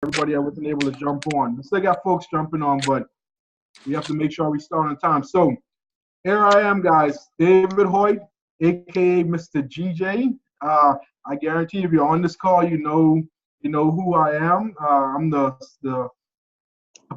everybody that wasn't able to jump on. We still got folks jumping on, but we have to make sure we start on time. So here I am, guys. David Hoyte, aka Mr. GJ. I guarantee if you're on this call, you know who I am. I'm the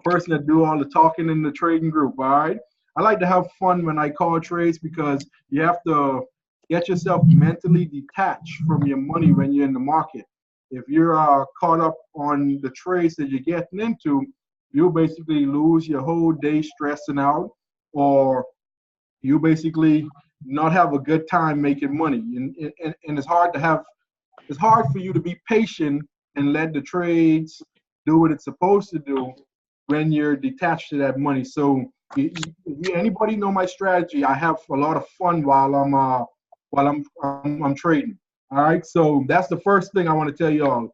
person that do all the talking in the trading group. All right. I like to have fun when I call trades because you have to get yourself mentally detached from your money when you're in the market. If you're caught up on the trades that you're getting into, you'll basically lose your whole day stressing out, or you basically not have a good time making money. And it's hard for you to be patient and let the trades do what it's supposed to do when you're detached to that money. So anybody know my strategy? I have a lot of fun while I'm trading. All right, so that's the first thing I want to tell you all.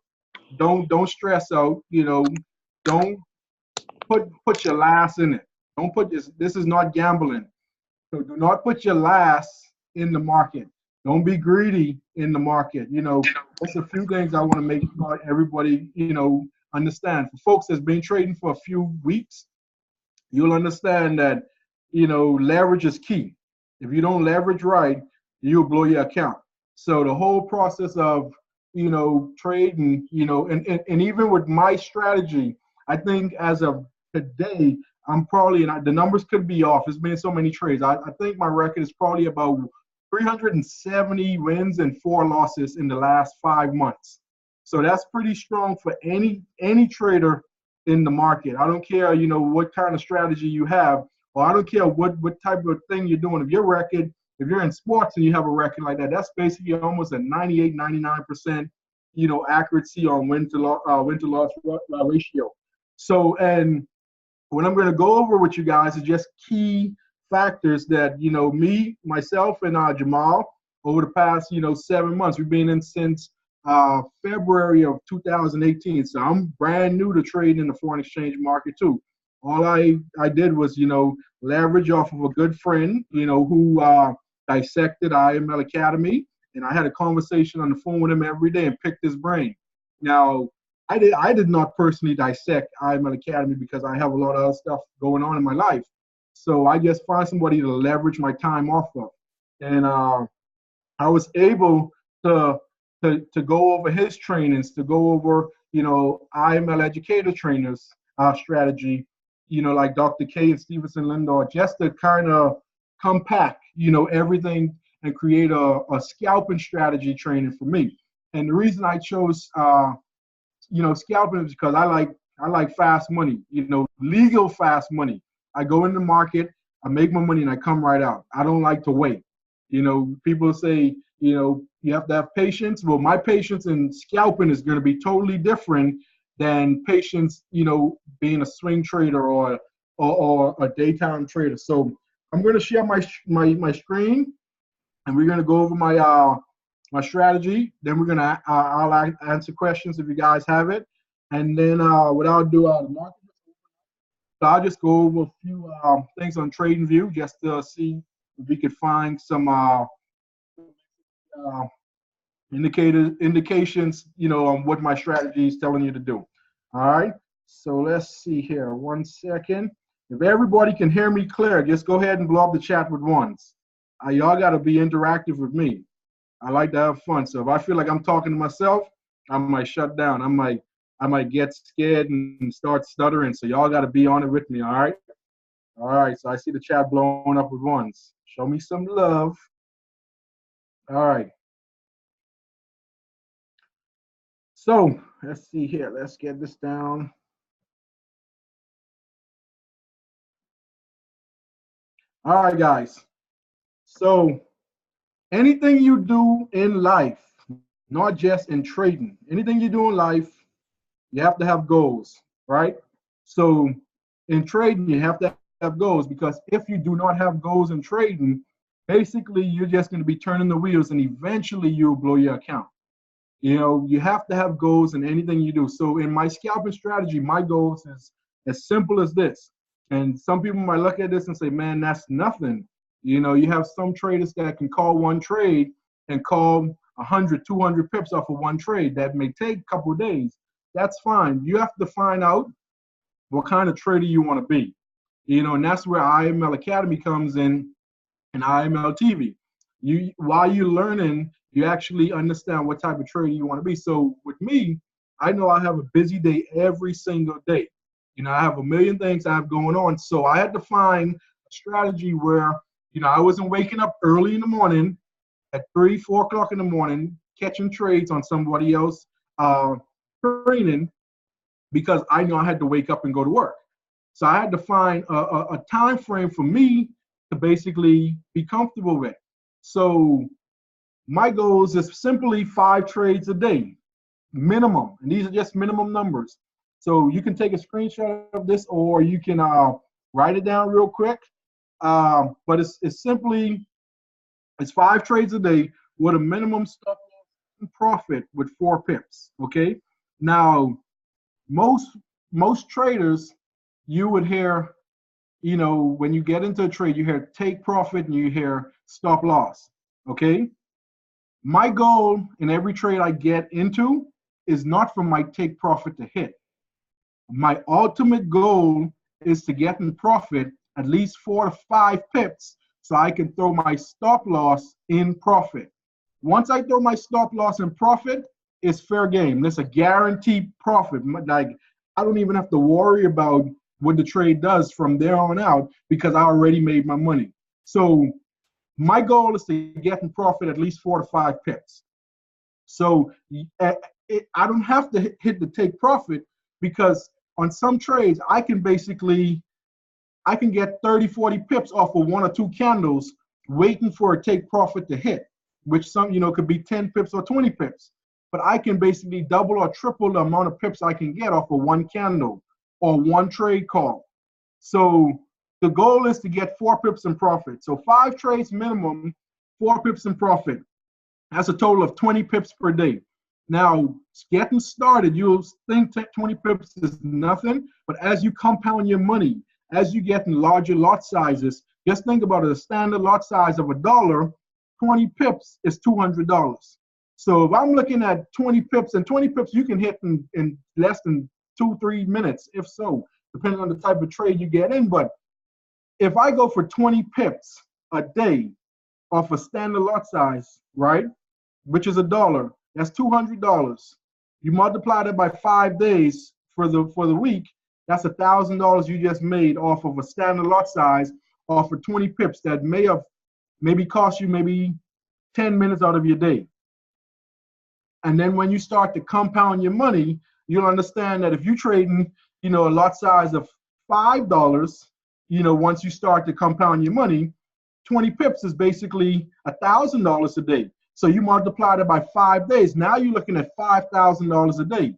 Don't stress out. Don't put your last in it. Don't put this. This is not gambling. So do not put your last in the market. Don't be greedy in the market. There's a few things I want to make sure everybody understand. For folks that's been trading for a few weeks, you'll understand that leverage is key. If you don't leverage right, you'll blow your account. So the whole process of trading, and even with my strategy, I think as of today, I'm probably, and the numbers could be off. There's been so many trades. I think my record is probably about 370 wins and 4 losses in the last 5 months. So that's pretty strong for any trader in the market. I don't care, what kind of strategy you have, or I don't care what type of thing you're doing. If you're in sports and you have a record like that, that's basically almost a 98, 99%, accuracy on win to loss ratio. So, and what I'm going to go over with you guys is just key factors that, myself and Jamal, over the past, 7 months, we've been in since February of 2018. So I'm brand new to trading in the foreign exchange market too. All I did was, leverage off of a good friend, who dissected IML Academy, and I had a conversation on the phone with him every day and picked his brain. Now, I did not personally dissect IML Academy because I have a lot of other stuff going on in my life. So I just find somebody to leverage my time off of. And I was able to go over his trainings, to go over, IML educator trainers strategy, like Dr. K and Stevenson Lindor, just to kind of compact, everything and create a scalping strategy training for me. And the reason I chose, scalping is because I like fast money, legal fast money. I go in the market, I make my money, and I come right out. I don't like to wait. People say, you have to have patience. Well, my patience in scalping is going to be totally different than patience, being a swing trader or a daytime trader. So I'm going to share my screen, and we're going to go over my strategy. Then we're going to I'll answer questions if you guys have it, and then without ado, the market. So I'll just go over a few things on TradingView just to see if we could find some indications, on what my strategy is telling you to do. All right. So let's see here. 1 second. If everybody can hear me clear, just go ahead and blow up the chat with ones. Y'all got to be interactive with me. I like to have fun. So if I feel like I'm talking to myself, I might shut down. I might get scared and start stuttering. So y'all got to be on it with me. All right. All right. So I see the chat blowing up with ones. Show me some love. All right. So let's see here. Let's get this down. All right, guys. So anything you do in life, not just in trading, anything you do in life, you have to have goals, right? So in trading, you have to have goals, because if you do not have goals in trading, basically you're just going to be turning the wheels, and eventually you'll blow your account. You have to have goals in anything you do. So in my scalping strategy, my goals is as simple as this. And some people might look at this and say, man, that's nothing. You have some traders that can call one trade and call 100, 200 pips off of one trade. That may take a couple of days. that's fine. You have to find out what kind of trader you want to be. And that's where IML Academy comes in and IML TV. While you're learning, you actually understand what type of trader you want to be. So with me, I know I have a busy day every single day. I have a million things I have going on. So I had to find a strategy where, I wasn't waking up early in the morning at 3, 4 o'clock in the morning, catching trades on somebody else training, because I know I had to wake up and go to work. So I had to find a time frame for me to basically be comfortable with. So my goals is simply 5 trades a day, minimum. And these are just minimum numbers. So you can take a screenshot of this, or you can write it down real quick. But it's simply, it's 5 trades a day with a minimum stop loss profit with 4 pips. Okay. Now, most traders, you would hear, when you get into a trade, you hear take profit and you hear stop loss. Okay. My goal in every trade I get into is not for my take profit to hit. My ultimate goal is to get in profit at least 4 to 5 pips so I can throw my stop loss in profit. Once I throw my stop loss in profit, it's fair game. That's a guaranteed profit. Like, I don't even have to worry about what the trade does from there on out because I already made my money. So my goal is to get in profit at least 4 to 5 pips. So I don't have to hit the take profit, because on some trades, I can get 30, 40 pips off of 1 or 2 candles waiting for a take profit to hit, which could be 10 pips or 20 pips. But I can basically double or triple the amount of pips I can get off of 1 candle or 1 trade call. So the goal is to get 4 pips in profit. So 5 trades minimum, 4 pips in profit. That's a total of 20 pips per day. Now, getting started, you'll think 20 pips is nothing, but as you compound your money, as you get in larger lot sizes, just think about it. A standard lot size of $1, 20 pips is $200. So if I'm looking at 20 pips, and 20 pips you can hit in less than 2-3 minutes, if so, depending on the type of trade you get in. But if I go for 20 pips a day off a standard lot size, right, which is $1, that's $200. You multiply that by 5 days for the week, that's $1,000 you just made off of a standard lot size, off of 20 pips that maybe cost you maybe 10 minutes out of your day. And then when you start to compound your money, you'll understand that if you're trading, a lot size of $5, once you start to compound your money, 20 pips is basically $1,000 a day. So you multiply that by 5 days. Now you're looking at $5,000 a day.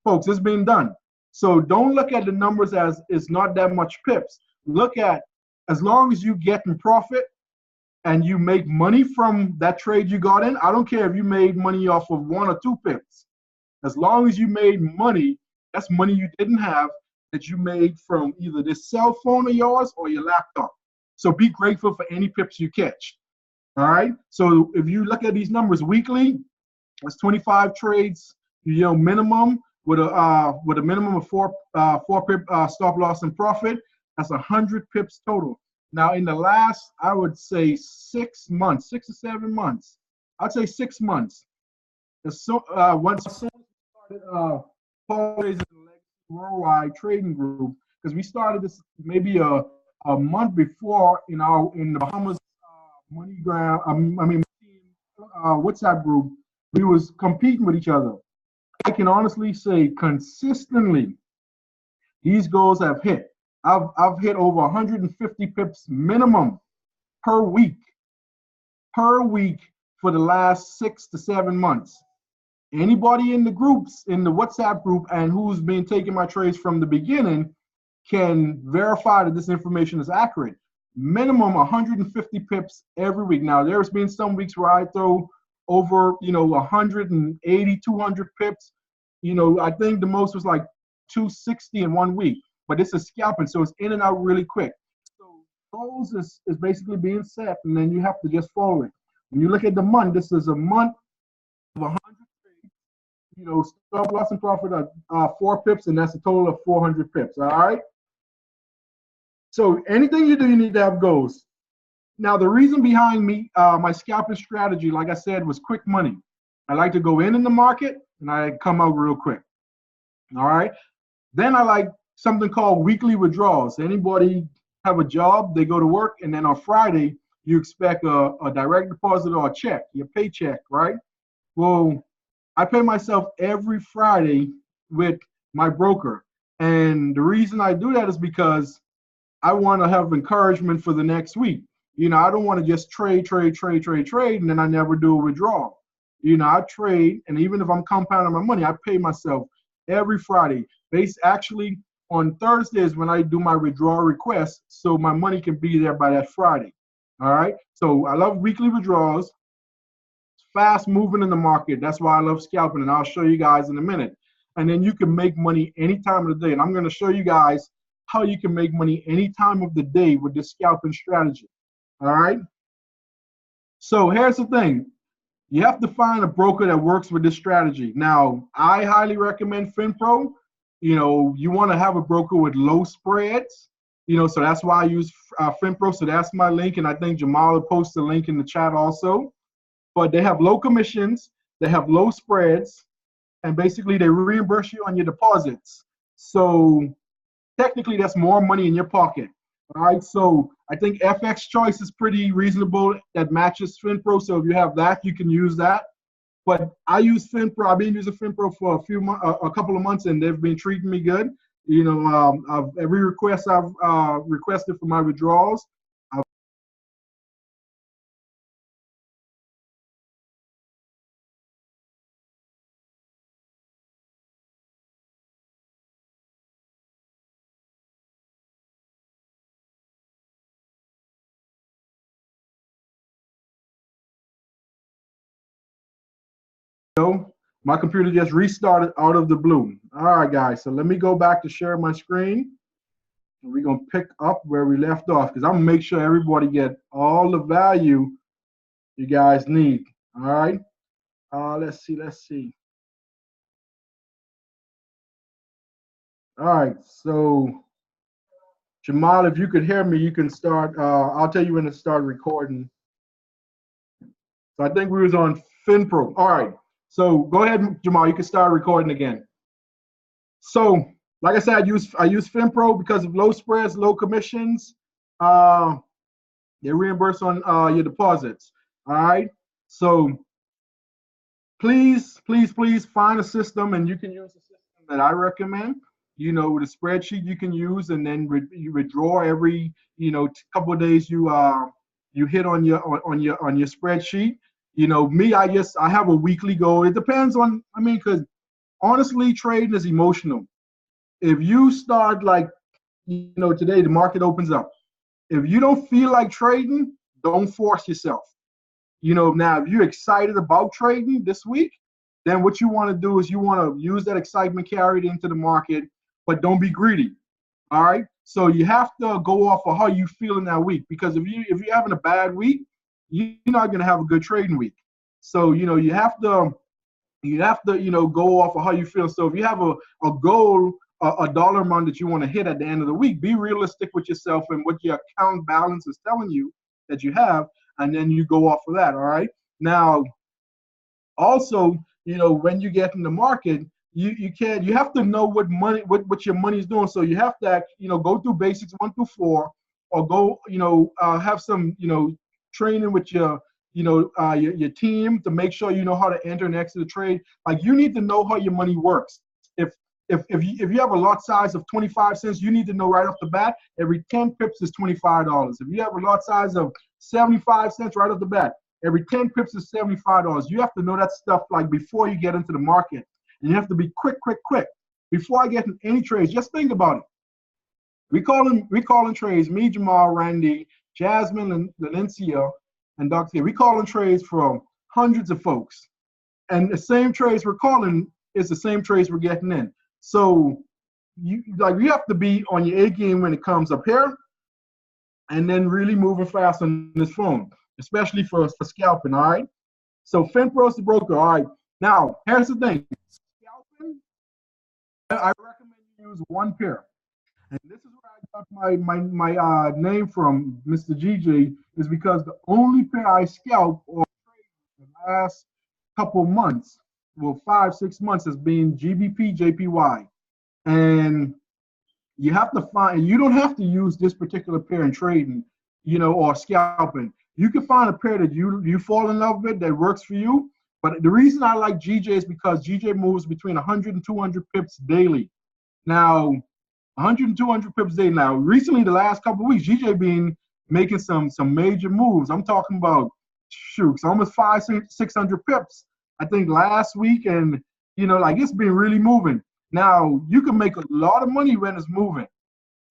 Folks, it's been done. So don't look at the numbers as it's not that much pips. Look at, as long as you get in profit and you make money from that trade you got in, I don't care if you made money off of 1 or 2 pips. As long as you made money, that's money you didn't have that you made from either this cell phone of yours or your laptop. So be grateful for any pips you catch. All right. So if you look at these numbers weekly, that's 25 trades, minimum with a minimum of 4 pip stop loss and profit. That's 100 pips total. Now in the last, I would say 6 months, 6 or 7 months, I'd say 6 months. Once we started Paul Ray's Worldwide Trading Group, because we started this maybe a month before in the Bahamas MoneyGram, WhatsApp group, we was competing with each other. I can honestly say consistently, these goals have hit. I've hit over 150 pips minimum per week for the last 6 to 7 months. Anybody in the groups, in the WhatsApp group, and who's been taking my trades from the beginning can verify that this information is accurate. Minimum 150 pips every week. Now, there's been some weeks where I throw over, 180, 200 pips. I think the most was like 260 in 1 week. But this is scalping, so it's in and out really quick. So goals is basically being set, and then you have to just follow it. When you look at the month, this is a month of 100 trades. stop loss and profit at 4 pips, and that's a total of 400 pips. All right. So anything you do, you need to have goals. Now, the reason behind me, my scalping strategy, like I said, was quick money. I like to go in the market and I come out real quick. All right. Then I like something called weekly withdrawals. Anybody have a job, they go to work, and then on Friday, you expect a direct deposit or a check, your paycheck, right? Well, I pay myself every Friday with my broker. And the reason I do that is because I want to have encouragement for the next week. I don't want to just trade, and then I never do a withdrawal. I trade, and even if I'm compounding my money, I pay myself every Friday. Actually, on Thursdays when I do my withdrawal request, so my money can be there by that Friday. All right. So I love weekly withdrawals. Fast moving in the market. That's why I love scalping, and I'll show you guys in a minute. And then you can make money any time of the day. And I'm going to show you guys how you can make money any time of the day with this scalping strategy. All right. So here's the thing. You have to find a broker that works with this strategy. Now, I highly recommend FinPro. You want to have a broker with low spreads. So that's why I use FinPro. So that's my link, and I think Jamal will post the link in the chat also. But they have low commissions, they have low spreads, and basically they reimburse you on your deposits. So technically that's more money in your pocket. All right, so I think FX Choice is pretty reasonable, that matches FinPro. So if you have that, you can use that. But I use FinPro. I've been using FinPro for a couple of months, and they've been treating me good. Every request I've requested for my withdrawals, my computer just restarted out of the blue. All right, guys, so let me go back to share my screen. And we're going to pick up where we left off, because I'm going to make sure everybody get all the value you guys need. All right. Let's see. All right, so Jamal, if you could hear me, you can start. I'll tell you when to start recording. So I think we was on FinPro. All right. So go ahead, Jamal. You can start recording again. So, like I said, I use FinPro because of low spreads, low commissions. They reimburse on your deposits. All right. So please find a system, and you can use the system that I recommend. The spreadsheet you can use, and then you withdraw every couple of days. You hit on your spreadsheet. Me, I have a weekly goal. It depends on, because honestly, trading is emotional. If you start like, today the market opens up. If you don't feel like trading, don't force yourself. Now if you're excited about trading this week, then what you want to do is you want to use that excitement carried into the market, but don't be greedy. All right. So you have to go off of how you feel in that week, because if you're having a bad week, you're not going to have a good trading week. So you have to go off of how you feel. So if you have a goal, a dollar amount that you want to hit at the end of the week, be realistic with yourself and what your account balance is telling you that you have, and then you go off of that. All right. Now, also, when you get in the market, you have to know what your money is doing. So you have to go through basics 1 through 4, or go have some training with your team to make sure you know how to enter and exit the trade. Like, you need to know how your money works. If you have a lot size of 25 cents, you need to know right off the bat, every 10 pips is $25. If you have a lot size of 75 cents, right off the bat, every 10 pips is $75. You have to know that stuff like before you get into the market. And you have to be quick. Before I get in any trades, just think about it. We calling trades, me, Jamal, Randy, Jasmine, Lenencia, and Dr. K. We calling trades from hundreds of folks. And the same trades we're calling is the same trades we're getting in. So you have to be on your A game when it comes up here, and then really moving fast on this phone, especially for scalping. All right. So FinPro is the broker. All right. Now here's the thing. I recommend you use one pair. And this is where I got my name from, Mr. GJ, is because the only pair I scalp or trade the last couple months, well, 5, 6 months, has been GBP, JPY. And you have to find, you don't have to use this particular pair in trading, or scalping. You can find a pair that you fall in love with that works for you. But the reason I like GJ is because GJ moves between 100 and 200 pips daily. Now, 100 and 200 pips daily. Now, recently, the last couple of weeks, GJ been making some major moves. I'm talking about, shoot, almost 500-600 pips, I think, last week. And, like, it's been really moving. Now, you can make a lot of money when it's moving.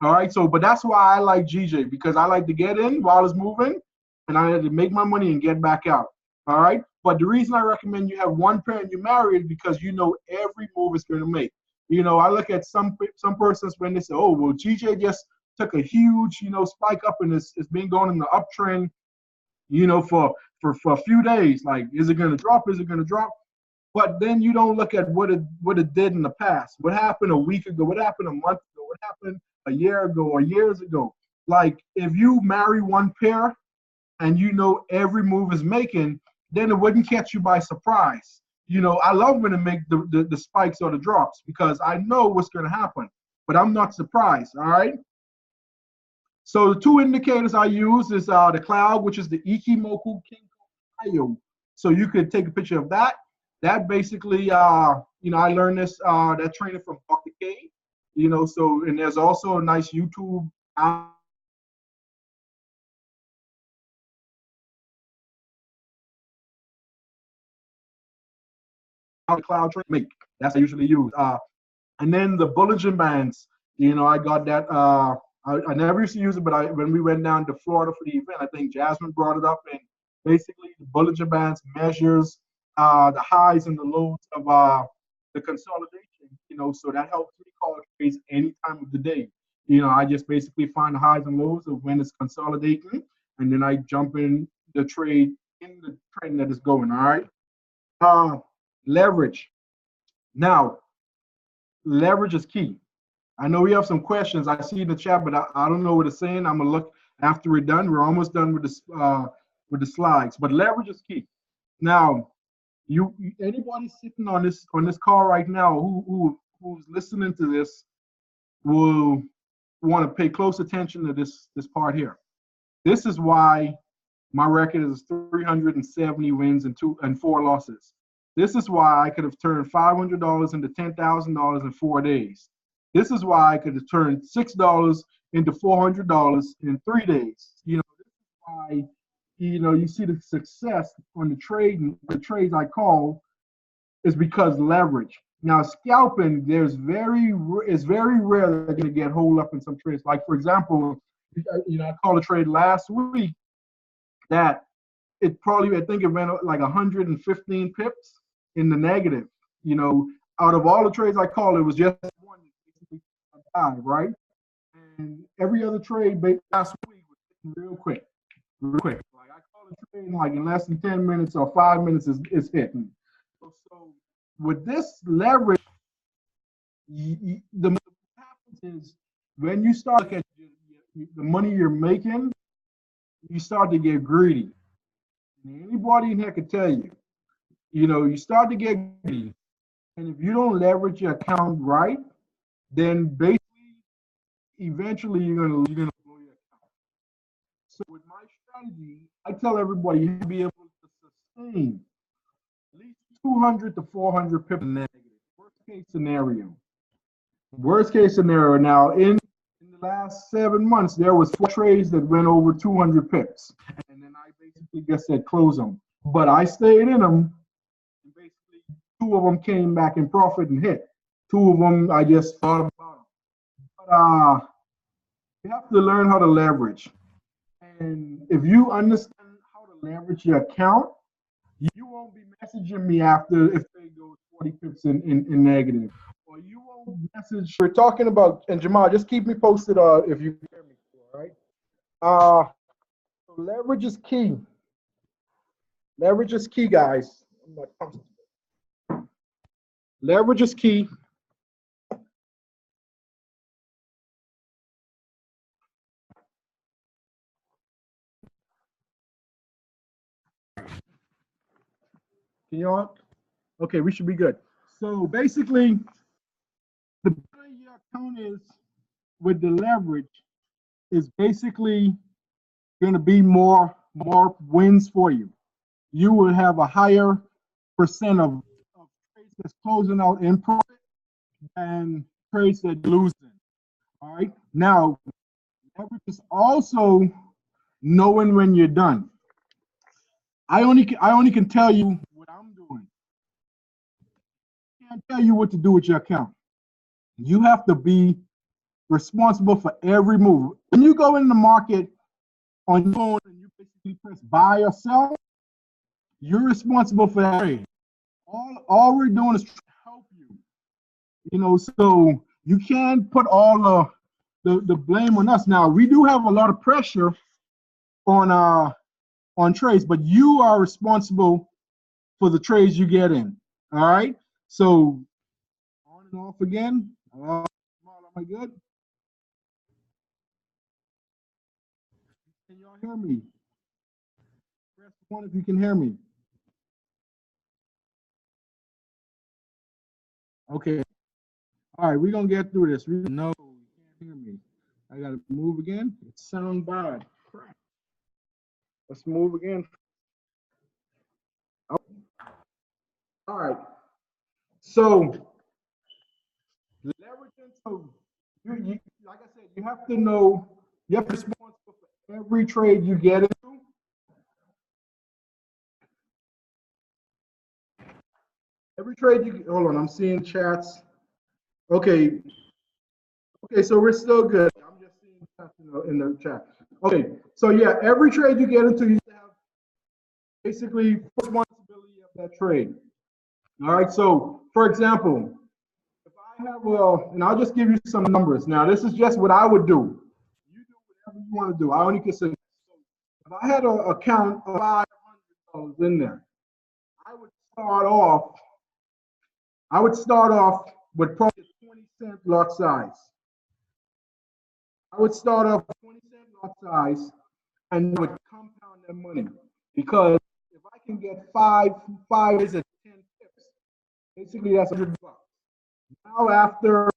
All right. So, but that's why I like GJ, because I like to get in while it's moving and I had to make my money and get back out. All right. But the reason I recommend you have one pair and you marry it because every move is going to make. I look at some persons when they say, oh, well, GJ just took a huge, spike up and it's been going in the uptrend, for a few days. Like, is it going to drop? Is it going to drop? But then you don't look at what it did in the past. What happened a week ago? What happened a month ago? What happened a year ago or years ago? Like, if you marry one pair and every move is making, then it wouldn't catch you by surprise. I love when it make the spikes or the drops because I know what's going to happen, but I'm not surprised. All right. So the two indicators I use is the cloud, which is the Ikimoku Kinko. So you could take a picture of that. That basically, I learned this, that training from Dr. K, so, and there's also a nice YouTube cloud training. That's what I usually use. And then the Bullinger Bands, I got that. I never used to use it, but when we went down to Florida for the event, I think Jasmine brought it up, and basically the Bullinger Bands measures the highs and the lows of the consolidation, so that helps me call trades any time of the day. I just basically find the highs and lows of when it's consolidating, and then I jump in the trade that is going. All right. Leverage. Now, leverage is key. I know we have some questions I see in the chat, but I don't know what it's saying. I'm gonna look after we're done. We're almost done with the slides, but leverage is key. Now, anybody sitting on this call right now who's listening to this will want to pay close attention to this part here. This is why my record is 370 wins and 4 losses. This is why I could have turned $500 into $10,000 in 4 days. This is why I could have turned $6 into $400 in 3 days. This is why, you see the success on the trades I call is because leverage. Now, scalping, it's very rare that they're going to get hold up in some trades. Like, for example, I called a trade last week that I think it ran like 115 pips in the negative. Out of all the trades I called, it was just one high, right? And every other trade last week was real quick. Like, I called a trade like in less than 10 minutes or 5 minutes is hitting. So with this leverage, what happens is when you start looking at the money you're making, you start to get greedy. And anybody in here can tell you, you start to get greedy. And if you don't leverage your account right, then basically, eventually you're gonna blow your account. So with my strategy, I tell everybody you have to be able to sustain at least 200 to 400 pips negative. Worst case scenario. Now, in the last 7 months, there was 4 trades that went over 200 pips, and then I basically just said close them. But I stayed in them. And basically, 2 of them came back in profit and hit. 2 of them I just thought about them. But you have to learn how to leverage. And if you understand how to leverage your account, you won't be messaging me after if they go 40 pips in negative. Or you won't message. We're talking about, and Jamal, just keep me posted if you hear me, all right? So leverage is key. Leverage is key, guys. Leverage is key. Can y'all? Okay, we should be good. So basically, the better your account is with the leverage is basically going to be more wins for you. You will have a higher percent of trades that's closing out in profit than trades that losing. All right. Now, leverage is also knowing when you're done. I only can tell you what I'm doing. I can't tell you what to do with your account. You have to be responsible for every move. When you go in the market on your phone and you basically press buy or sell, you're responsible for that trade. All we're doing is trying to help you. You know, so you can't put all the blame on us. Now we do have a lot of pressure on trades, but you are responsible for the trades you get in. All right. So on and off again. Am I good? Can y'all hear me? Press one if you can hear me. Okay. All right, we're gonna get through this. No, you can't hear me. I gotta move again. It sounds bad. Crap. Let's move again. Oh, all right. So leveraging. So you, like I said, you have to know. You have to be responsible for every trade you get into. Every trade you hold on. I'm seeing chats. Okay. Okay. So we're still good. I'm just seeing chats in the chat. Okay. So yeah, every trade you get into, you have basically responsibility of that trade. All right. So for example, if I have and I'll just give you some numbers. Now, this is just what I would do. You do whatever you want to do. I only can say, if I had an account of $500 in there, I would start off. I would start off with probably a 20-cent lot size. I would start off with 20-cent lot size, and would compound that money because if I can get five is at 10 pips, basically that's $100. Now after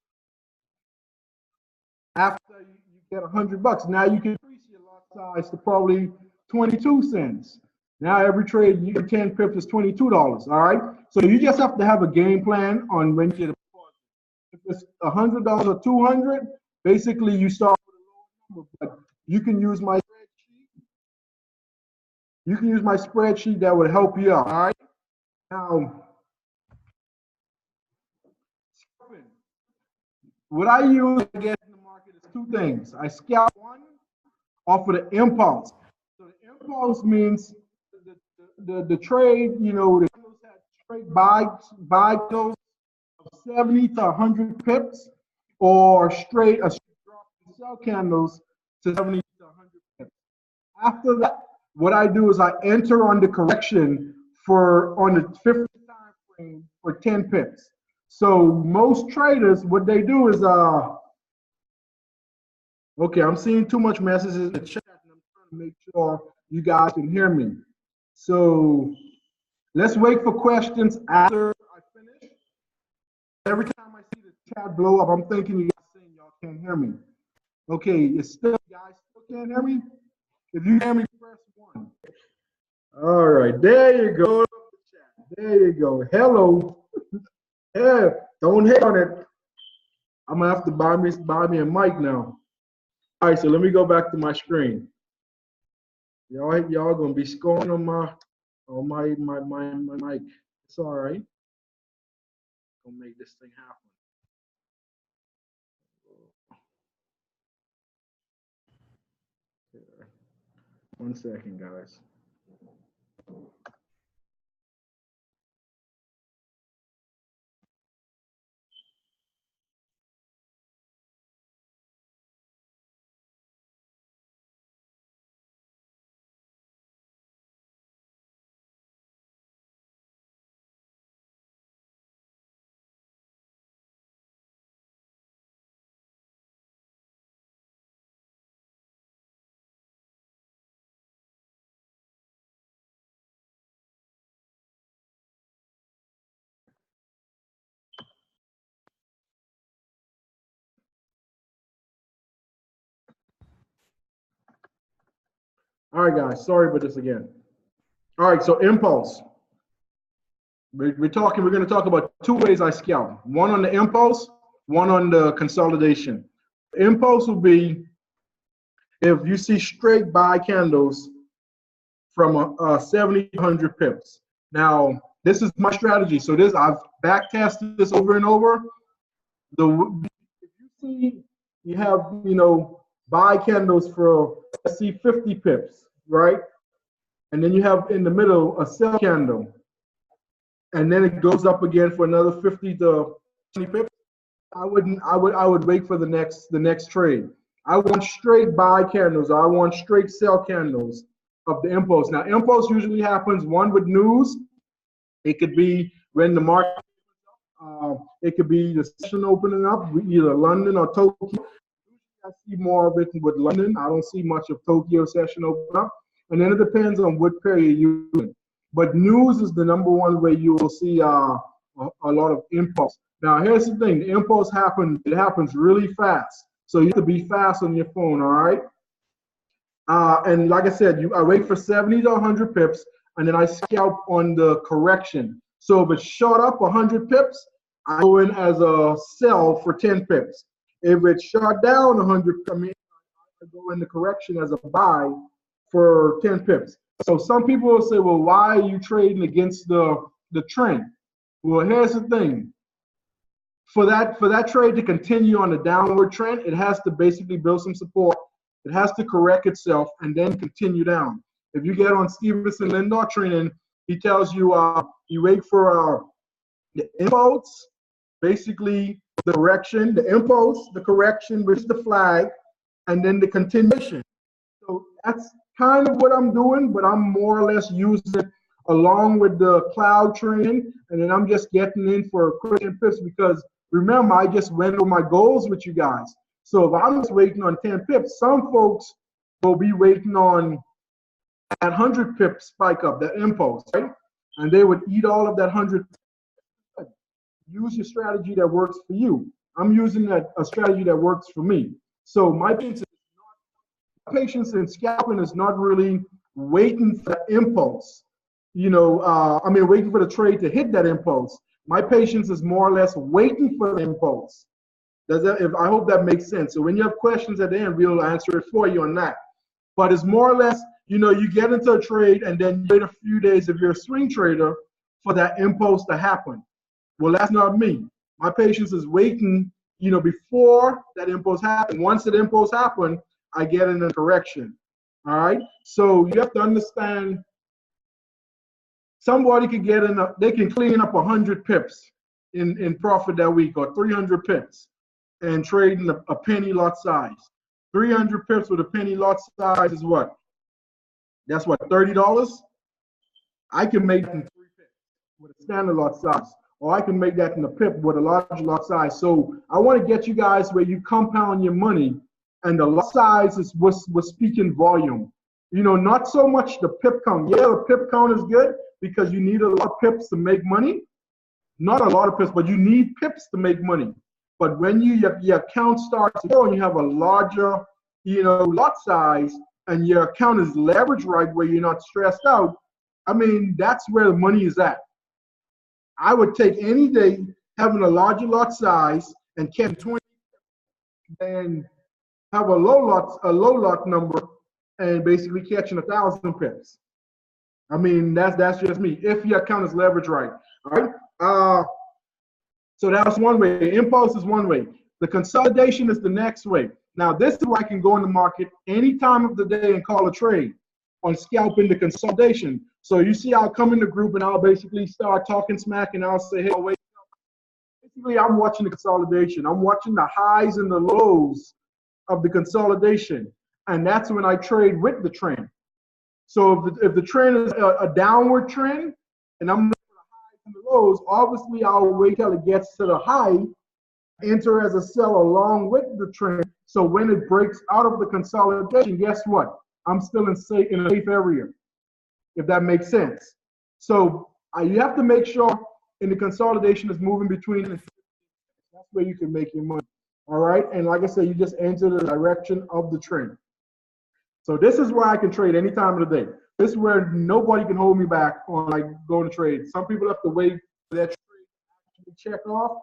you get $100, now you can increase your lot size to probably 22 cents. Now every trade you get 10 pips is $22. All right. So you just have to have a game plan on when you deposit. If it's $100 or 200, basically you start with a low number. But you can use my spreadsheet. You can use my spreadsheet that would help you out. All right. Now, what I use to get in the market is two things. I scalp one off of the impulse. So the impulse means the trade, you know, the trade buy those 70 to 100 pips, or straight a straight drop and sell candles to 70 to 100 pips. After that, what I do is I enter on the correction for on the 50 time frame for 10 pips. So most traders, what they do is okay, I'm seeing too much messages in the chat, and I'm trying to make sure you guys can hear me. So let's wait for questions after I finish. Every time I see the chat blow up, I'm thinking you guys saying y'all can't hear me. Okay, it's still, you guys still can't hear me? If you hear me, press 1. All right, there you go. There you go. Hello. Yeah, don't hate on it. I'm gonna have to buy me a mic now. All right, so let me go back to my screen. Y'all gonna be scoring on my mic. It's all right. Gonna make this thing happen. 1 second, guys. All right, guys. Sorry about this again. All right, so impulse. We're going to talk about two ways I scalp. One on the impulse, one on the consolidation. Impulse will be if you see straight buy candles from 70, 100 pips. Now, this is my strategy. So I've back tested this over and over. If you see you have, buy candles for, let's see, 50 pips, right? And then you have in the middle a sell candle. And then it goes up again for another 50 to 20 pips. I would wait for the next trade. I want straight buy candles. I want straight sell candles of the impulse. Now, impulse usually happens one with news. It could be when the market, it could be the session opening up, either London or Tokyo. I see more of it with London. I don't see much of Tokyo session open up. And then it depends on what period you're using. But news is the number one way you will see a lot of impulse. Now, here's the thing. The impulse it happens really fast. So you have to be fast on your phone, all right? And like I said, I wait for 70 to 100 pips, and then I scalp on the correction. So if it's shot up 100 pips, I go in as a sell for 10 pips. If it's shot down 100, I go in the correction as a buy for 10 pips. So some people will say, well, why are you trading against the trend? Well, here's the thing. For that trade to continue on the downward trend, it has to basically build some support. It has to correct itself and then continue down. If you get on Stevenson Lindor training, he tells you you wait for the impulse, basically the correction, the impulse, the correction, which is the flag, and then the continuation. So that's kind of what I'm doing, but I'm more or less using it along with the cloud training, and then I'm just getting in for quick and pips because remember, I just went over my goals with you guys. So if I'm just waiting on 10 pips, some folks will be waiting on that 100 pip spike up, that impulse, right? And they would eat all of that 100. Use your strategy that works for you. I'm using a strategy that works for me. So my patience in scalping is not really waiting for that impulse. Waiting for the trade to hit that impulse. My patience is more or less waiting for the impulse. I hope that makes sense. So when you have questions at the end, we'll answer it for you on that. But it's more or less, you get into a trade and then you wait a few days if you're a swing trader for that impulse to happen. Well, that's not me. My patience is waiting, before that impulse happens. Once that impulse happens, I get in a correction. All right. So you have to understand somebody could they can clean up 100 pips in profit that week or 300 pips and trade in a penny lot size. 300 pips with a penny lot size is what? That's what, $30? I can make that in 3 pips with a standard lot size. Or I can make that in a pip with a large lot size. So I want to get you guys where you compound your money, and the lot size is what's speaking volume. Not so much the pip count. Yeah, the pip count is good because you need a lot of pips to make money. Not a lot of pips, but you need pips to make money. But when your account starts to grow and you have a larger, lot size, and your account is leveraged right where you're not stressed out, that's where the money is at. I would take any day having a larger lot size and catch 20 and have a low lot number and basically catching 1,000 pips. That's just me. If your account is leveraged right. All right. So that's one way. Impulse is one way. The consolidation is the next way. Now, this is where I can go in the market any time of the day and call a trade on scalping the consolidation. So you see, I'll come in the group and I'll basically start talking smack and I'll say, hey, wait. Basically, I'm watching the consolidation. I'm watching the highs and the lows of the consolidation. And that's when I trade with the trend. So if the trend is a downward trend and I'm looking for the highs and the lows, obviously I'll wait till it gets to the high, enter as a sell along with the trend. So when it breaks out of the consolidation, guess what? I'm still in a safe area, if that makes sense. So you have to make sure in the consolidation is moving between. That's where you can make your money. All right. And like I said, you just enter the direction of the trend. So this is where I can trade any time of the day. This is where nobody can hold me back on like going to trade. Some people have to wait for that trade to check off.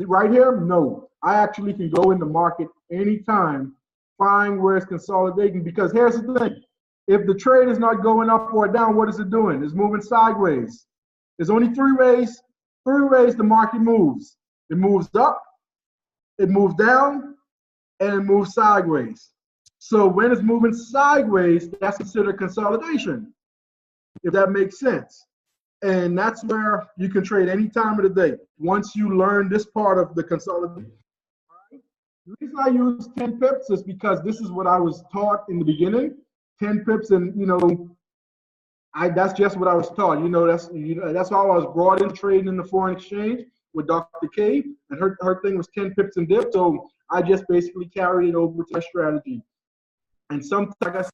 Right here, no. I actually can go in the market anytime, find where it's consolidating, because here's the thing. If the trade is not going up or down, what is it doing? It's moving sideways. There's only three ways the market moves. It moves up, it moves down, and it moves sideways. So when it's moving sideways, that's considered consolidation, if that makes sense. And that's where you can trade any time of the day once you learn this part of the consolidation. Right? The reason I use 10 pips is because this is what I was taught in the beginning. 10 pips, and that's just what I was taught. That's how I was brought in trading in the foreign exchange with Dr. K, and her thing was 10 pips and dip. So I just basically carried it over to my strategy. And sometimes, like I said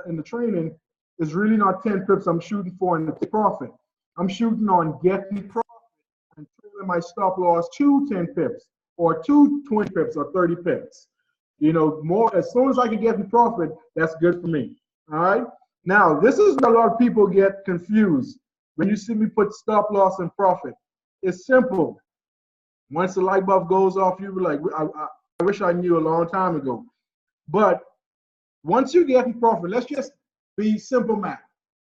in the training, it's really not 10 pips I'm shooting for in the profit. I'm shooting on getting profit and trailing my stop loss to 10 pips or to 20 pips or 30 pips. More as soon as I can get in profit, that's good for me. All right. Now, this is where a lot of people get confused when you see me put stop loss and profit. It's simple. Once the light bulb goes off, you be like, I wish I knew a long time ago. But once you get in profit, let's just be simple math.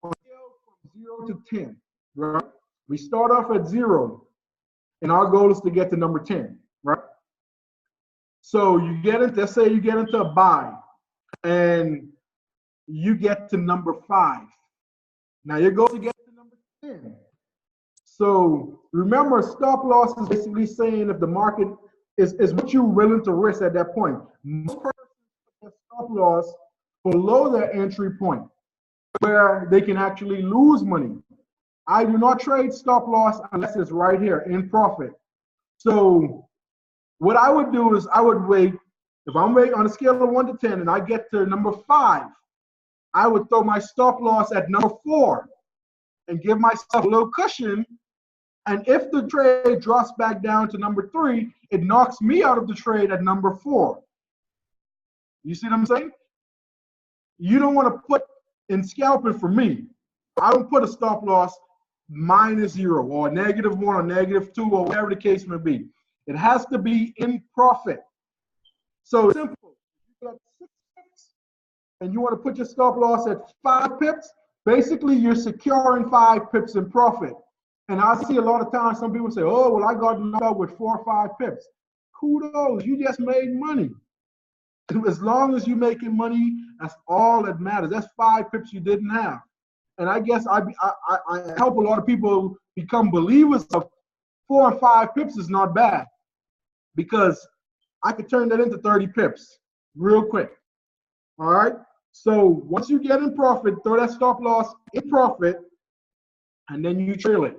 On a scale from 0 to 10, right? We start off at 0, and our goal is to get to number 10, right? So you get into, let's say you get into a buy, and you get to number 5. Now your goal is to get to number 10. So remember, stop loss is basically saying if the market is what you're willing to risk at that point. Most persons put stop loss below their entry point, where they can actually lose money. I do not trade stop loss unless it's right here in profit. So what I would do is I would wait. If I'm waiting on a scale of 1 to 10 and I get to number 5, I would throw my stop loss at number 4 and give myself a little cushion. And if the trade drops back down to number 3, it knocks me out of the trade at number 4. You see what I'm saying? You don't want to put in scalping, for me, I don't put a stop loss -0 or -1 or -2 or whatever the case may be. It has to be in profit. So simple. You got 6 pips and you want to put your stop loss at 5 pips. Basically, you're securing 5 pips in profit. And I see a lot of times some people say, oh, well, I got knocked out with 4 or 5 pips. Kudos, you just made money. As long as you're making money, that's all that matters. That's 5 pips you didn't have. And I guess I help a lot of people become believers of 4 and 5 pips is not bad, because I could turn that into 30 pips real quick. All right. So once you get in profit, throw that stop loss in profit, and then you trail it.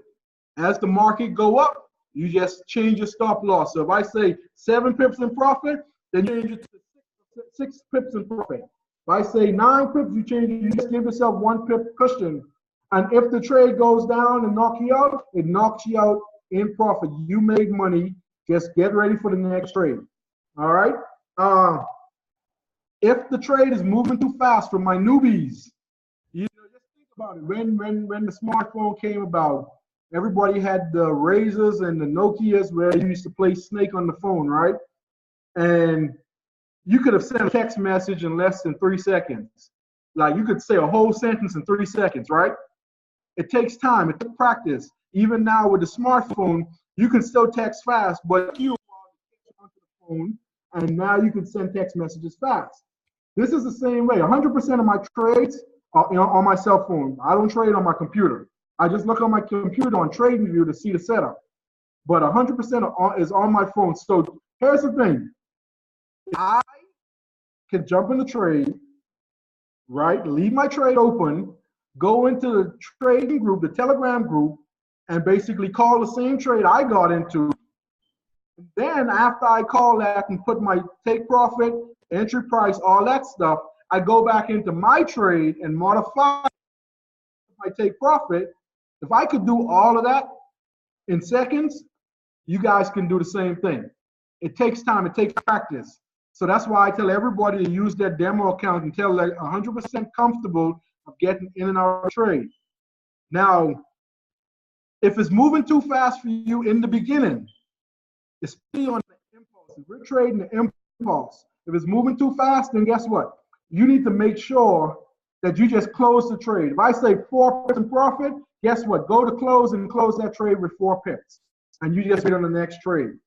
As the market go up, you just change your stop loss. So if I say 7 pips in profit, then you change it to 6 pips in profit. If I say 9 pips, you change it. You just give yourself 1 pip cushion. And if the trade goes down and knocks you out, it knocks you out in profit. You made money. Just get ready for the next trade. All right. If the trade is moving too fast for my newbies, just think about it. When the smartphone came about, everybody had the Razors and the Nokias where you used to play Snake on the phone, right? And you could have sent a text message in less than 3 seconds. Like you could say a whole sentence in 3 seconds, right? It takes time. It takes practice. Even now with the smartphone, you can still text fast, but you onto the phone, and now you can send text messages fast. This is the same way. 100% of my trades are on my cell phone. I don't trade on my computer. I just look on my computer on TradingView to see the setup. But 100% is on my phone. So here's the thing. I can jump in the trade, right? Leave my trade open, go into the trading group, the Telegram group, and basically call the same trade I got into. Then after I call that and put my take profit, entry price, all that stuff, I go back into my trade and modify my take profit. If I could do all of that in seconds, you guys can do the same thing. It takes time. It takes practice. So that's why I tell everybody to use that demo account until they're 100% comfortable of getting in and out of trade. Now, if it's moving too fast for you in the beginning, especially on the impulse, if we're trading the impulse, if it's moving too fast, then guess what? You need to make sure that you just close the trade. If I say 4 pips in profit, guess what? Go to close and close that trade with 4 pips. And you just wait on the next trade.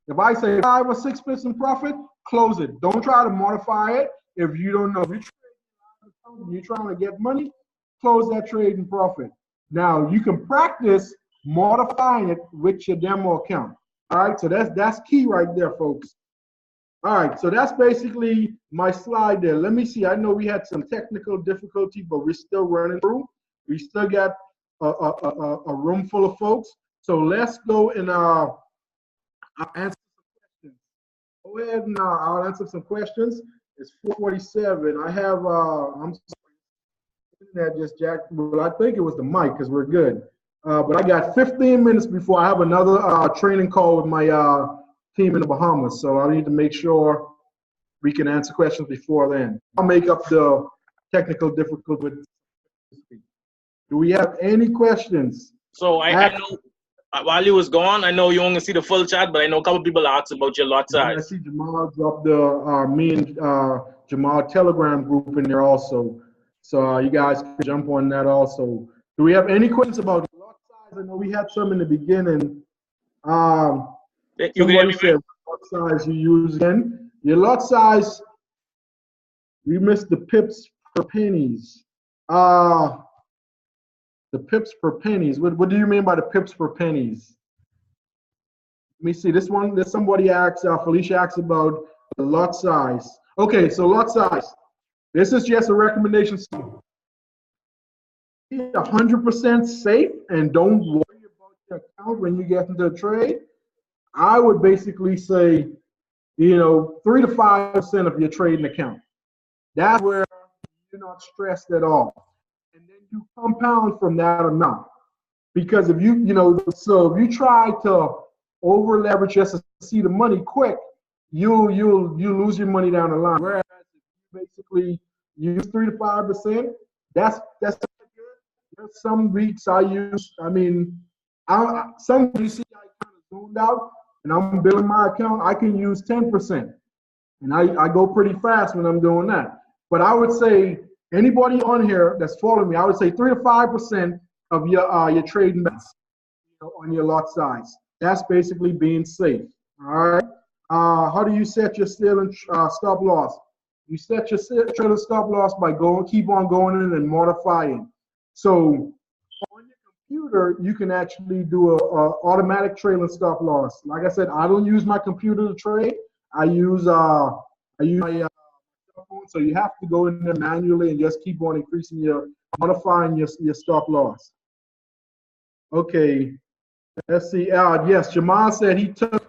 If I say 5 or 6 pips in profit, close it. Don't try to modify it. If you don't know, if you're trying to get money, close that trade in profit. Now, you can practice modifying it with your demo account. All right, so that's key right there, folks. All right, so that's basically my slide there. Let me see. I know we had some technical difficulty, but we're still running through. We still got a room full of folks. So let's go and answer some questions. Go ahead and I'll answer some questions. It's 4:47. I have, I'm sorry, that just jacked. Well, I think it was the mic because we're good. But I got 15 minutes before I have another training call with my team in the Bahamas. So I need to make sure we can answer questions before then. I'll make up the technical difficulty with. Do we have any questions? So I know while you was gone, I know you only see the full chat, but I know a couple people asked about your lot size. I see Jamal dropped the me and Jamal Telegram group in there also. So you guys can jump on that also. Do we have any questions about lot size? I know we had some in the beginning. Somebody said what lot size you use again. Your lot size, we missed the pips per pennies. The pips per pennies. What do you mean by the pips per pennies? Let me see. This one, there's somebody asked, Felicia asked about the lot size. Okay, so lot size. This is just a recommendation. 100% safe and don't worry about your account when you get into the trade. I would basically say, 3 to 5% of your trading account. That's where you're not stressed at all. And then you compound from that amount. Because if so if you try to over leverage just to see the money quick, you'll lose your money down the line. Whereas if you basically use 3 to 5%, that's good. There's some weeks I use, some you see I kind of zoned out and I'm building my account, I can use 10%. And I go pretty fast when I'm doing that. But I would say anybody on here that's following me, I would say 3 to 5% of your trading bets on your lot size. That's basically being safe. All right. How do you set your ceiling stop loss? You set your trailing stop loss by keep on going in and modifying. So on your computer, you can actually do a automatic trailing stop loss. Like I said, I don't use my computer to trade. I use my phone. So you have to go in there manually and just keep on modifying your stop loss. Okay. Let's see. Yes, Jamal said he took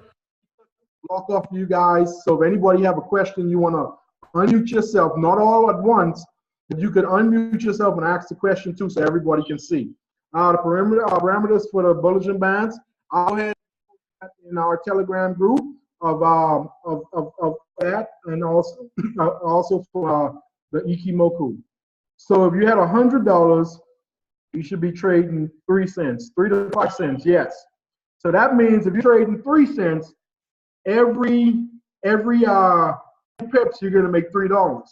block off you guys. So if anybody have a question, you want to unmute yourself, not all at once, but you could unmute yourself and ask the question too, so everybody can see. The parameters for the bulletin bands, I'll have in our Telegram group of that, and also for the Ikimoku. So if you had $100, you should be trading 3 cents, 3 to 5 cents, yes. So that means if you're trading 3 cents, every pips, you're gonna make $3.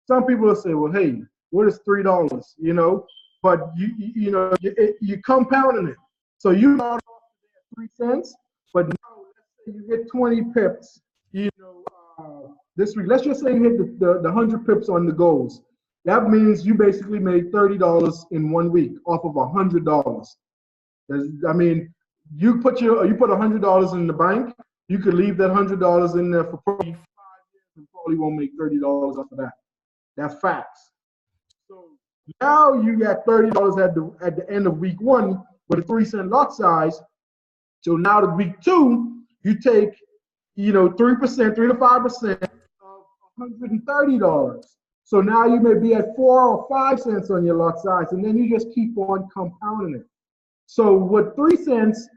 Some people will say, well, hey, what is $3? But you're compounding it. So you start off at 3 cents, but now let's say you get 20 pips, this week. Let's just say you hit the 100 pips on the goals. That means you basically made $30 in 1 week off of $100. You put $100 in the bank. You could leave that $100 in there for probably 5 years and probably won't make $30 off of that. That's facts. So now you got $30 at the end of week 1 with a 3 cent lot size. So now to week 2, you take 3%, 3 to 5% of $130. So now you may be at 4 or 5 cents on your lot size, and then you just keep on compounding it. So with 3 cents,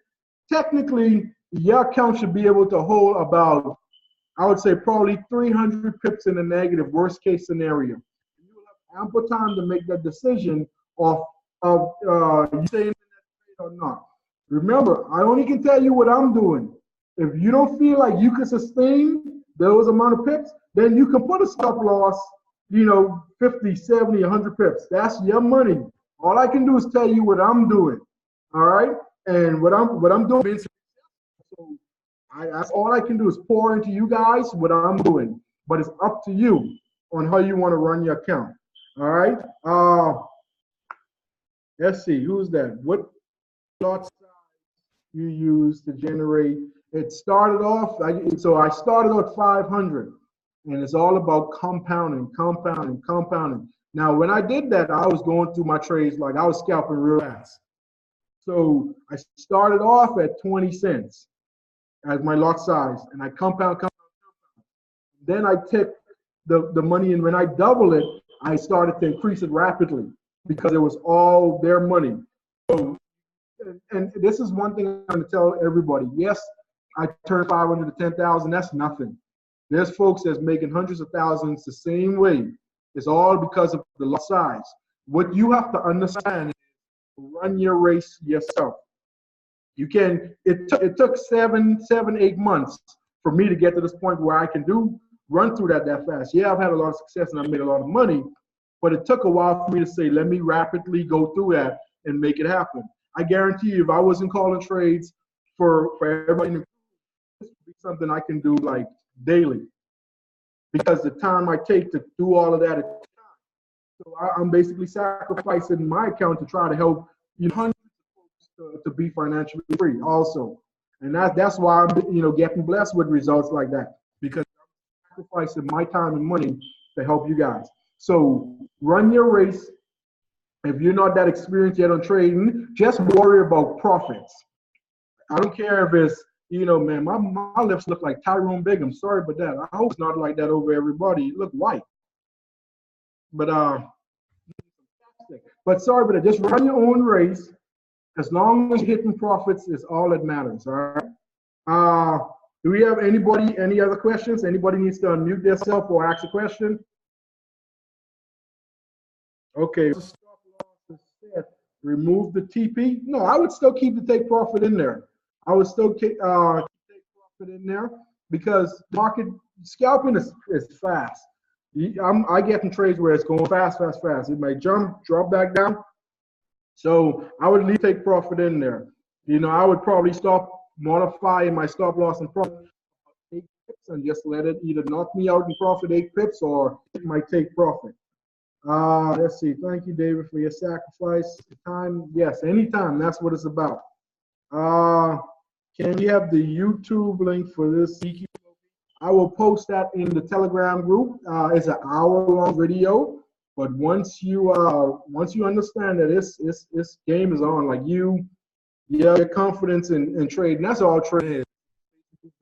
technically your account should be able to hold about I would say probably 300 pips in the negative, worst case scenario. You will have ample time to make that decision of you staying in that trade or not. Remember, I only can tell you what I'm doing. If you don't feel like you can sustain those amount of pips, then you can put a stop loss, 50, 70, 100 pips. That's your money. All I can do is tell you what I'm doing. All right? And what I'm doing. So that's all I can do is pour into you guys what I'm doing. But it's up to you on how you want to run your account. All right? Let's see, who's that? What lot size you use to generate? It started off, so I started at 500, and it's all about compounding. Now, when I did that, I was going through my trades like I was scalping real fast. So I started off at 20 cents as my lot size, and I compound. Then I took the money, and when I double it, I started to increase it rapidly because it was all their money. So, and this is one thing I'm going to tell everybody. Yes, I turned 500 to 10,000. That's nothing. There's folks that's making hundreds of thousands the same way. It's all because of the lot size. What you have to understand is run your race yourself. You can. It took 8 months for me to get to this point where I can run through that fast. Yeah, I've had a lot of success and I've made a lot of money, but it took a while for me to say, let me rapidly go through that and make it happen. I guarantee you, if I wasn't calling trades for everybody, this would be something I can do like daily, because the time I take to do all of that, so I'm basically sacrificing my account to try to help hundreds of folks to be financially free also. And that's why I'm getting blessed with results like that, because I'm sacrificing my time and money to help you guys. So run your race. If you're not that experienced yet on trading, just worry about profits. I don't care if it's, man, my lips look like Tyrone Bigham. Sorry about that. I hope it's not like that over everybody. You look white. But sorry about that. Just run your own race. As long as you're hitting profits is all that matters. All right. Do we have any other questions? Anybody needs to unmute themselves or ask a question? Okay. Remove the TP. No, I would still keep the take profit in there. I would still keep take profit in there, because market scalping is fast. I get in trades where it's going fast. It may jump, drop back down. So I would leave take profit in there. I would probably stop modifying my stop loss and profit 8 pips and just let it either knock me out in profit 8 pips or my take profit. Let's see. Thank you, David, for your sacrifice. Time, yes, anytime. That's what it's about. Can we have the YouTube link for this? I will post that in the Telegram group. It's an hour-long video, but once you understand that this game is on, like your confidence in trading. That's all trading is.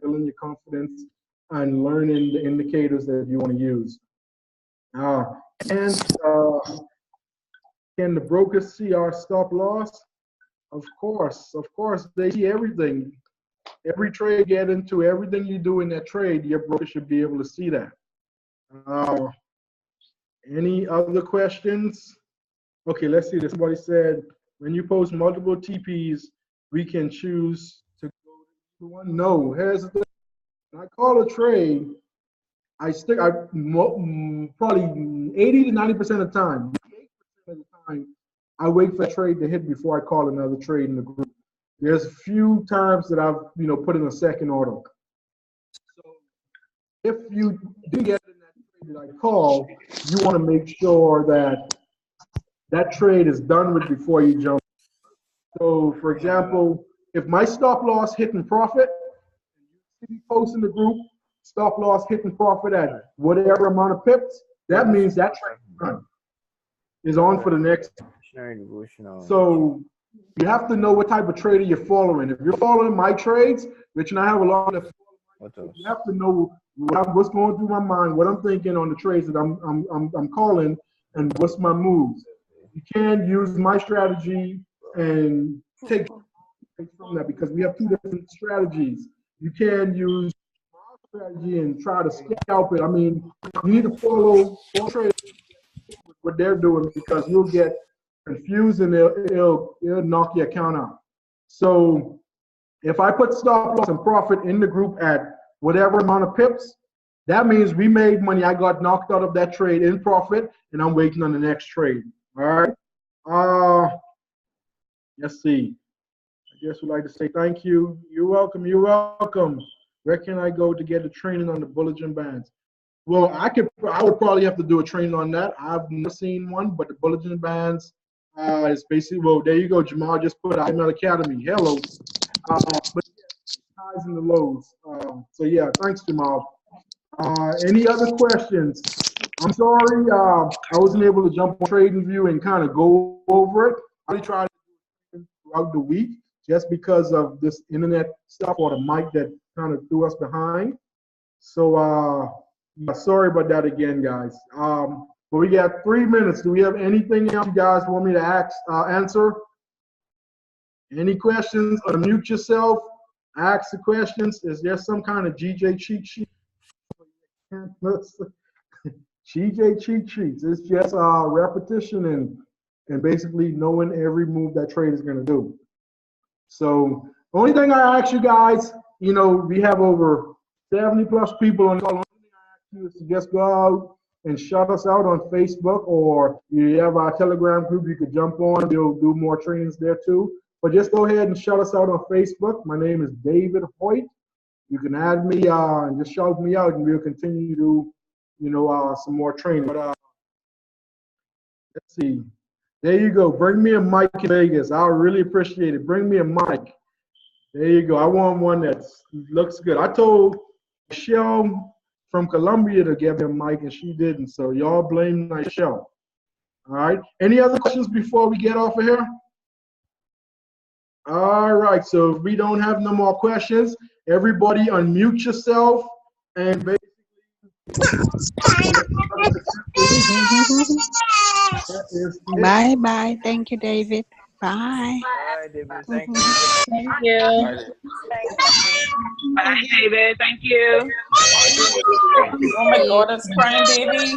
Building your confidence and learning the indicators that you want to use. And can the brokers see our stop loss? Of course, they see everything. Every trade you get into, everything you do in that trade, your broker should be able to see that. Any other questions? Okay, let's see. Somebody said, when you post multiple TPs, we can choose to go to one. No, here's the thing. When I call a trade, I probably 80 to 90% of the time, I wait for a trade to hit before I call another trade in the group. There's a few times that I've put in a second order. So if you do get in that trade that I call, you want to make sure that that trade is done with before you jump. So for example, if my stop loss hitting profit, you see me post in the group, stop loss hitting profit at whatever amount of pips, that means that trade is on for the next. So you have to know what type of trader you're following. If you're following my trades, which I have a lot of, you have to know what's going through my mind, what I'm thinking on the trades that I'm calling, and what's my moves. You can't use my strategy and take from that, because we have two different strategies. You can use strategy and try to scalp it. I mean, you need to follow all traders what they're doing because you'll get confused and it'll knock your account out. So if I put stop loss and profit in the group at whatever amount of pips, that means we made money. I got knocked out of that trade in profit, and I'm waiting on the next trade. All right. Let's see. I guess we'd like to say thank you. You're welcome. You're welcome. Where can I go to get a training on the bulletin bands? Well, I would probably have to do a training on that. I've never seen one, but the bulletin bands is basically, well, there you go. Jamal just put IML Academy. Hello. But yeah, highs and the lows. So yeah, thanks, Jamal. Any other questions? I'm sorry, I wasn't able to jump on TradingView and kind of go over it. I tried to do it throughout the week just because of this internet stuff or the mic that kind of threw us behind. So yeah, sorry about that again, guys. But we got 3 minutes. Do we have anything else you guys want me to answer? Any questions? Unmute yourself. Ask the questions. Is there some kind of GJ cheat sheet? GJ cheat sheets. It's just repetition and basically knowing every move that trade is going to do. So the only thing I ask you guys, you know, we have over 70 plus people on the call. The only thing I ask you is to just go out and shout us out on Facebook, or you have our Telegram group you could jump on. We'll do more trainings there too. But just go ahead and shout us out on Facebook. My name is David Hoyte. You can add me and just shout me out, and we'll continue to do, you know, some more training. But let's see. There you go. Bring me a mic in Vegas. I really appreciate it. Bring me a mic. There you go. I want one that looks good. I told Michelle from Colombia to give me a mic, and she didn't. So y'all blame Michelle. All right. Any other questions before we get off of here? All right. So if we don't have no more questions, everybody unmute yourself and basically. Bye bye. Thank you, David. Bye. Bye, David. Thank you. Thank you. Bye, David. Thank you. Oh my God, that's crying baby.